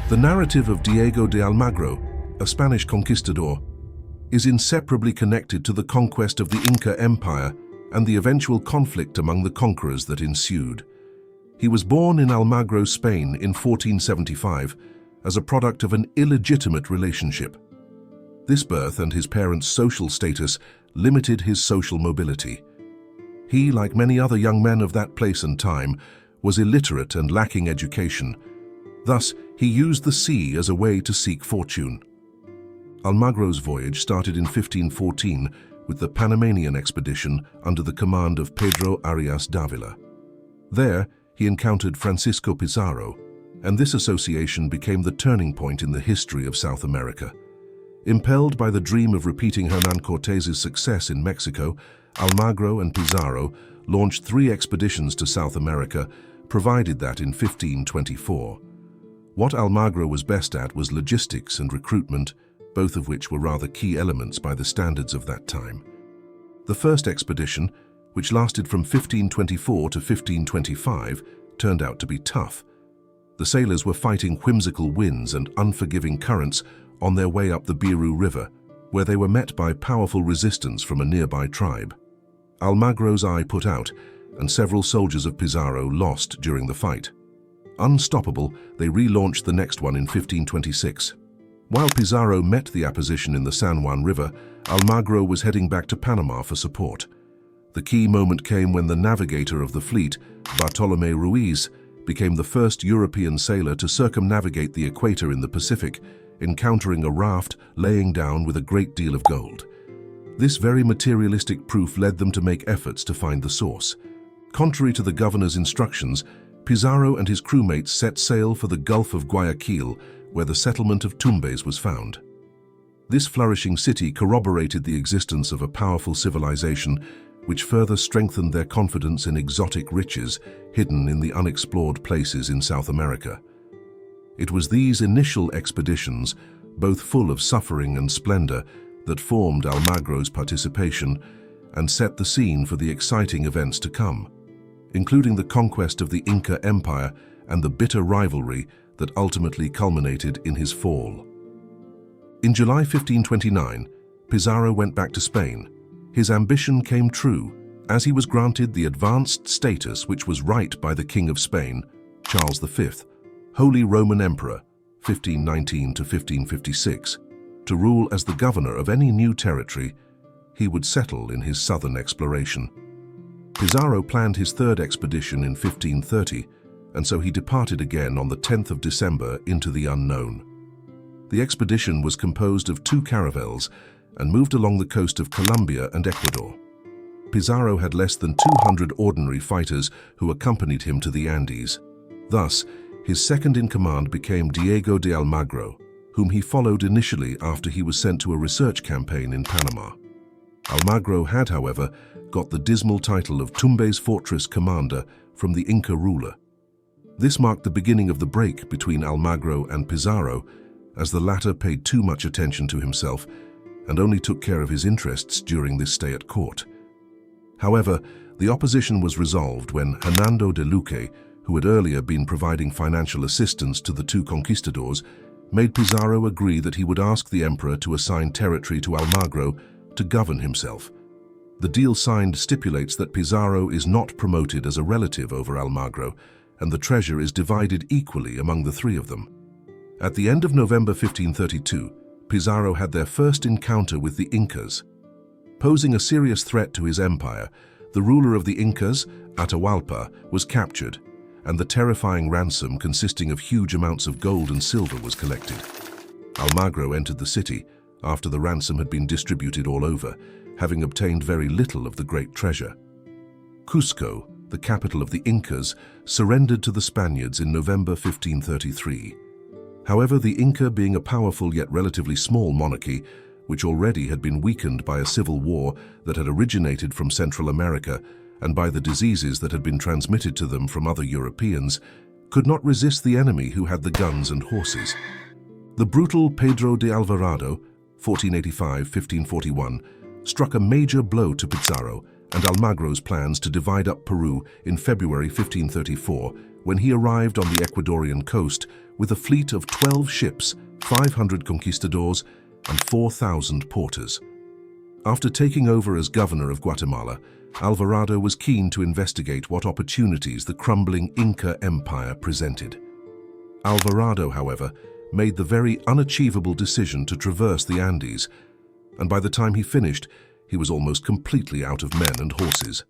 The narrative of Diego de Almagro, a Spanish conquistador, is inseparably connected to the conquest of the Inca Empire and the eventual conflict among the conquerors that ensued. He was born in Almagro, Spain in 1475 as a product of an illegitimate relationship. This birth and his parents' social status limited his social mobility. He, like many other young men of that place and time, was illiterate and lacking education. Thus, he used the sea as a way to seek fortune. Almagro's voyage started in 1514 with the Panamanian expedition under the command of Pedro Arias Dávila. There, he encountered Francisco Pizarro, and this association became the turning point in the history of South America. Impelled by the dream of repeating Hernán Cortés's success in Mexico, Almagro and Pizarro launched 3 expeditions to South America, provided that in 1524. What Almagro was best at was logistics and recruitment, both of which were rather key elements by the standards of that time. The first expedition, which lasted from 1524 to 1525, turned out to be tough. The sailors were fighting whimsical winds and unforgiving currents on their way up the Río River, where they were met by powerful resistance from a nearby tribe. Almagro's eye put out, and several soldiers of Pizarro lost during the fight. Unstoppable, they relaunched the next one in 1526. While Pizarro met the opposition in the San Juan River, Almagro was heading back to Panama for support. The key moment came when the navigator of the fleet, Bartolomé Ruiz, became the first European sailor to circumnavigate the equator in the Pacific, encountering a raft laying down with a great deal of gold. This very materialistic proof led them to make efforts to find the source. Contrary to the governor's instructions, Pizarro and his crewmates set sail for the Gulf of Guayaquil, where the settlement of Tumbes was found. This flourishing city corroborated the existence of a powerful civilization, which further strengthened their confidence in exotic riches hidden in the unexplored places in South America. It was these initial expeditions, both full of suffering and splendor, that formed Almagro's participation and set the scene for the exciting events to come, including the conquest of the Inca Empire and the bitter rivalry that ultimately culminated in his fall. In July 1529, Pizarro went back to Spain. His ambition came true, as he was granted the advanced status which was right by the King of Spain, Charles V, Holy Roman Emperor, 1519 to 1556, to rule as the governor of any new territory he would settle in his southern exploration. Pizarro planned his third expedition in 1530, and so he departed again on the 10th of December into the unknown. The expedition was composed of 2 caravels and moved along the coast of Colombia and Ecuador. Pizarro had less than 200 ordinary fighters who accompanied him to the Andes. Thus, his second-in-command became Diego de Almagro, whom he followed initially after he was sent to a research campaign in Panama. Almagro had, however, got the dismal title of Tumbes Fortress Commander from the Inca ruler. This marked the beginning of the break between Almagro and Pizarro, as the latter paid too much attention to himself and only took care of his interests during this stay at court. However, the opposition was resolved when Hernando de Luque, who had earlier been providing financial assistance to the 2 conquistadors, made Pizarro agree that he would ask the emperor to assign territory to Almagro to govern himself. The deal signed stipulates that Pizarro is not promoted as a relative over Almagro, and the treasure is divided equally among the 3 of them. At the end of November 1532, Pizarro had their first encounter with the Incas. Posing a serious threat to his empire, the ruler of the Incas, Atahualpa, was captured, and the terrifying ransom consisting of huge amounts of gold and silver was collected. Almagro entered the city after the ransom had been distributed all over, having obtained very little of the great treasure. Cusco, the capital of the Incas, surrendered to the Spaniards in November 1533. However, the Inca, being a powerful yet relatively small monarchy, which already had been weakened by a civil war that had originated from Central America and by the diseases that had been transmitted to them from other Europeans, could not resist the enemy who had the guns and horses. The brutal Pedro de Alvarado, 1485-1541, struck a major blow to Pizarro and Almagro's plans to divide up Peru in February 1534, when he arrived on the Ecuadorian coast with a fleet of 12 ships, 500 conquistadors, and 4,000 porters. After taking over as governor of Guatemala, Alvarado was keen to investigate what opportunities the crumbling Inca Empire presented. Alvarado, however, made the very unachievable decision to traverse the Andes, and by the time he finished, he was almost completely out of men and horses.